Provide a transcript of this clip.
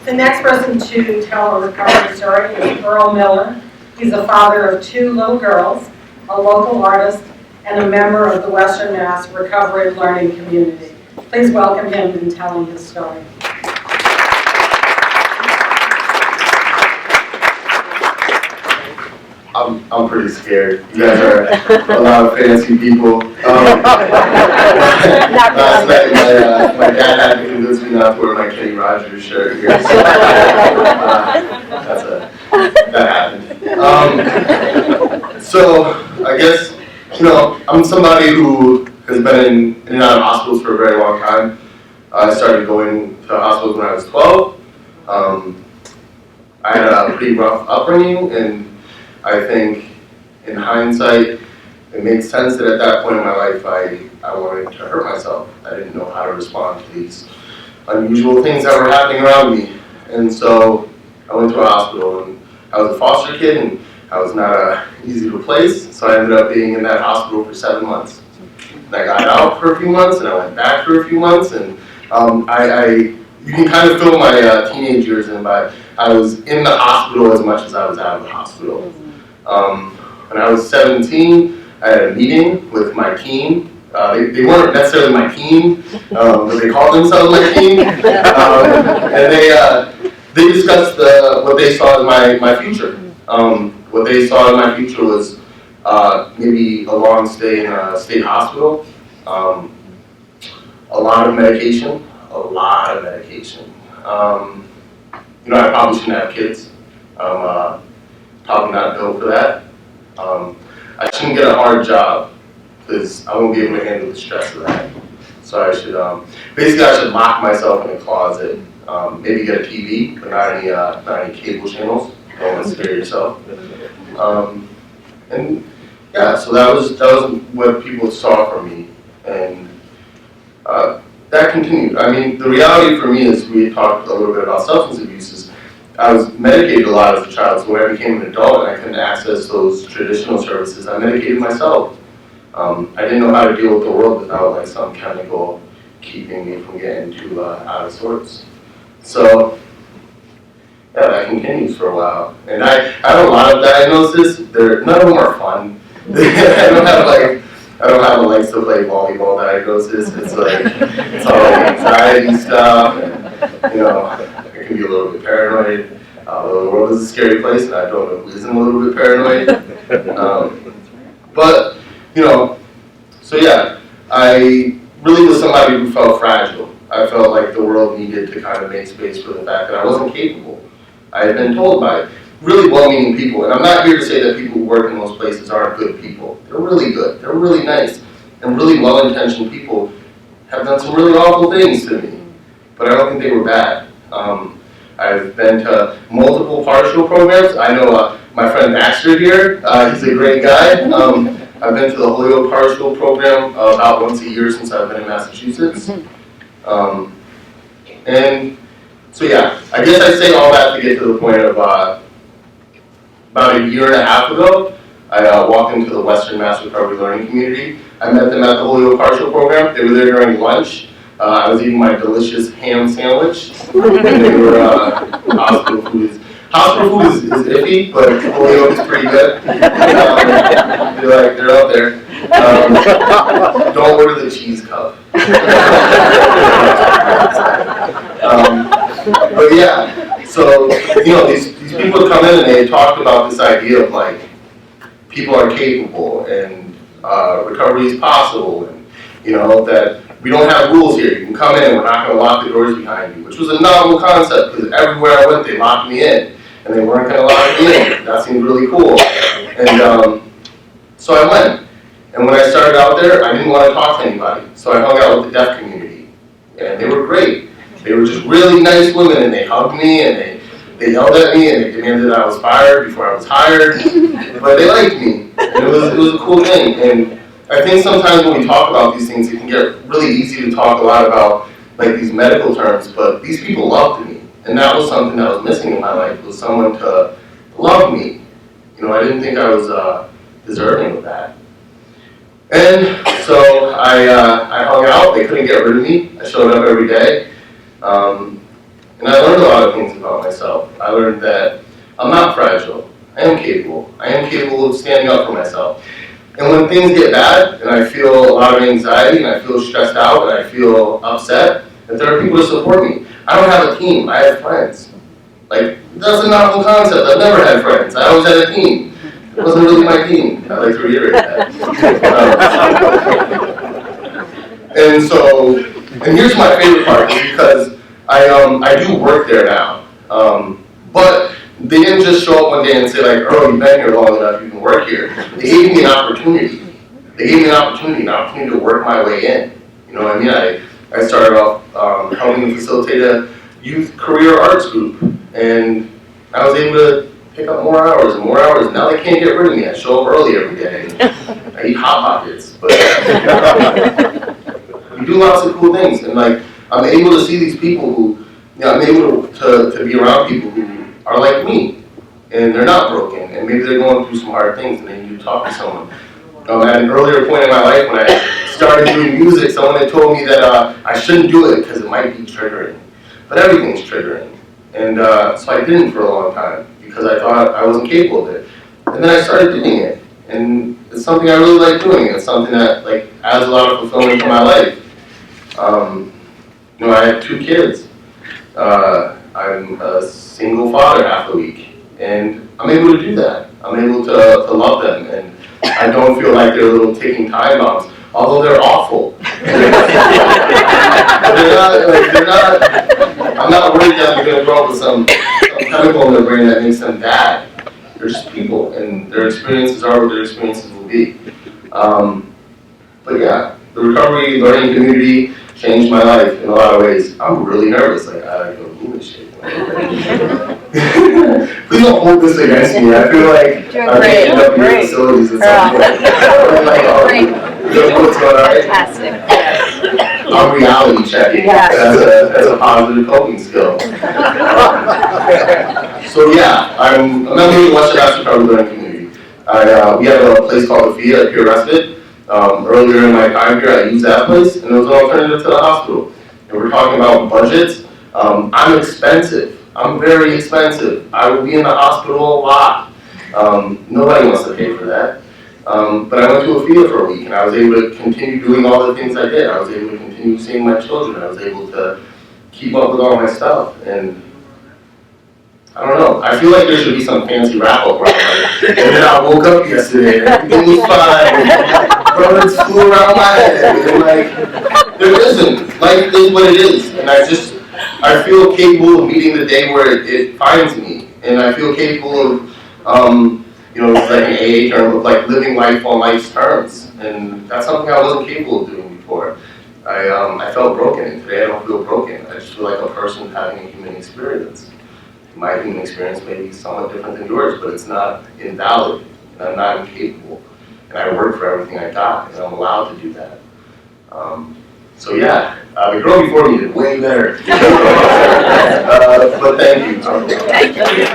The next person to tell a recovery story is Earl Miller. He's the father of 2 little girls, a local artist, and a member of the Western Mass Recovery and Learning Community. Please welcome him in telling his story. I'm pretty scared. You guys are a lot of fancy people. Last night, my dad had to convince me not to wear my Kenny Rogers shirt here. So, that happened. So I guess, I'm somebody who has been in and out of hospitals for a very long time. I started going to hospitals when I was 12. I had a pretty rough upbringing, and I think in hindsight, it made sense that at that point in my life, I wanted to hurt myself. I didn't know how to respond to these unusual things that were happening around me. And so I went to a hospital, and I was a foster kid, and I was not easy to replace. So I ended up being in that hospital for 7 months. And I got out for a few months, and I went back for a few months, and you can kind of fill my teenage years in by I was in the hospital as much as I was out of the hospital. When I was 17, I had a meeting with my team. They weren't necessarily my team, but they called themselves my team. And they discussed what they saw as my future. What they saw in my future was maybe a long stay in a state hospital, a lot of medication. I probably shouldn't have kids. I'm probably not built for that. I shouldn't get a hard job because I won't be able to handle the stress of that. So I should, basically I should lock myself in a closet, maybe get a TV, but not any cable channels. Don't want to scare yourself. And yeah, so that was what people saw from me, and that continued. I mean, the reality for me is we talked a little bit about substance abuse. I was medicated a lot as a child, so when I became an adult and I couldn't access those traditional services, I medicated myself. I didn't know how to deal with the world without like some chemical keeping me from getting too out of sorts. So yeah, that continues for a while. And I have a lot of diagnoses. None of them are fun. I don't have a likes to play volleyball diagnosis. It's like, it's all like anxiety stuff, and, I can be a little bit paranoid. The world is a scary place, and I don't know who isn't a little bit paranoid. But, so yeah, I really was somebody who felt fragile. I felt like the world needed to kind of make space for the fact that I wasn't capable. I had been told by really well-meaning people, and I'm not here to say that people who work in those places aren't good people. They're really good, they're really nice, and really well-intentioned people have done some really awful things to me, but I don't think they were bad. I've been to multiple partial programs. I know my friend Baxter here, he's a great guy. I've been to the Holyoke partial program about once a year since I've been in Massachusetts. And so yeah, I guess I say all that to get to the point of about a year and a half ago, I walked into the Western Mass Recovery Learning Community. I met them at the Holyoke partial program. They were there during lunch. I was eating my delicious ham sandwich, and they were hospital food. Hospital food is iffy, but Holyoke is pretty good. They're up there. Don't order the cheese cup. But yeah, so these people come in and they talked about this idea of like people are capable and recovery is possible, and that we don't have rules here. You can come in and we're not going to lock the doors behind you, which was a novel concept because everywhere I went they locked me in and they weren't going to lock me in. That seemed really cool. And so I went. And when I started out there, I didn't want to talk to anybody. So I hung out with the deaf community. And they were great. They were just really nice women, and they hugged me, and they yelled at me, and they demanded I was fired before I was hired. But they liked me. And it was a cool thing. And I think sometimes when we talk about these things, it can get really easy to talk a lot about like these medical terms, but these people loved me. And that was something that was missing in my life, was someone to love me. I didn't think I was deserving of that. And so I hung out. They couldn't get rid of me. I showed up every day. And I learned a lot of things about myself. I learned that I'm not fragile. I am capable. I am capable of standing up for myself. And when things get bad, and I feel a lot of anxiety, and I feel stressed out, and I feel upset, that there are people to support me. I don't have a team, I have friends. Like, that's a novel concept. I've never had friends. I always had a team. It wasn't really my team. I'd like to reiterate that. And so, and here's my favorite part, is because I do work there now. But they didn't just show up one day and say like, Earl, you've been here long enough, you can work here. They gave me an opportunity. They gave me an opportunity to work my way in. You know what I mean? I started off helping facilitate a youth career arts group. And I was able to pick up more hours and more hours. Now they can't get rid of me. I show up early every day. I eat Hot Pockets. But we do lots of cool things. And like, I'm able to see these people who, you know, I'm able to be around people who are like me. And they're not broken. And maybe they're going through some hard things and they need to talk to someone. At an earlier point in my life when I started doing music, someone had told me that I shouldn't do it because it might be triggering. But everything's triggering. And so I didn't for a long time because I thought I wasn't capable of it. And then I started doing it. And it's something I really like doing. It's something that like adds a lot of fulfillment to my life. You know, I have 2 kids. I'm a single father half the week. And I'm able to do that. I'm able to love them. And I don't feel like they're little ticking time bombs, although they're awful. They're not, I'm not worried that they're going to grow up with some chemical in their brain that makes them bad. They're just people, and their experiences are what their experiences will be. But yeah, the recovery learning community changed my life in a lot of ways. I'm really nervous, like I go do this shit. Please don't hold this against me. I feel like I'm making up your facilities at some point. What's going on? Fantastic. I'm reality checking. Yes. That's a positive coping skill. So yeah, I'm a member of the Western Mass Recovery Learning Community. We have a place called the FIA at Pure Respite. Earlier in my time here, I used that place, and it was an alternative to the hospital. And we're talking about budgets. I'm expensive. I'm very expensive. I will be in the hospital a lot. Nobody wants to pay for that. But I went to a FIA for a week, and I was able to continue doing all the things I did. I was able to continue seeing my children. I was able to keep up with all my stuff. And I don't know. I feel like there should be some fancy wrap-up where I'm like, and then I woke up yesterday, and everything was fine. Birds flew around my head. And like, there isn't. Life is what it is. And I feel capable of meeting the day where it finds me. And I feel capable of, you know, it's like an AA term of like living life on life's terms. And that's something I wasn't capable of doing before. I felt broken, and today I don't feel broken. I just feel like a person having a human experience. My human experience may be somewhat different than yours, but it's not invalid, and I'm not incapable. And I work for everything I got, and I'm allowed to do that. So yeah, the girl before me did way better. But thank you. Thank you.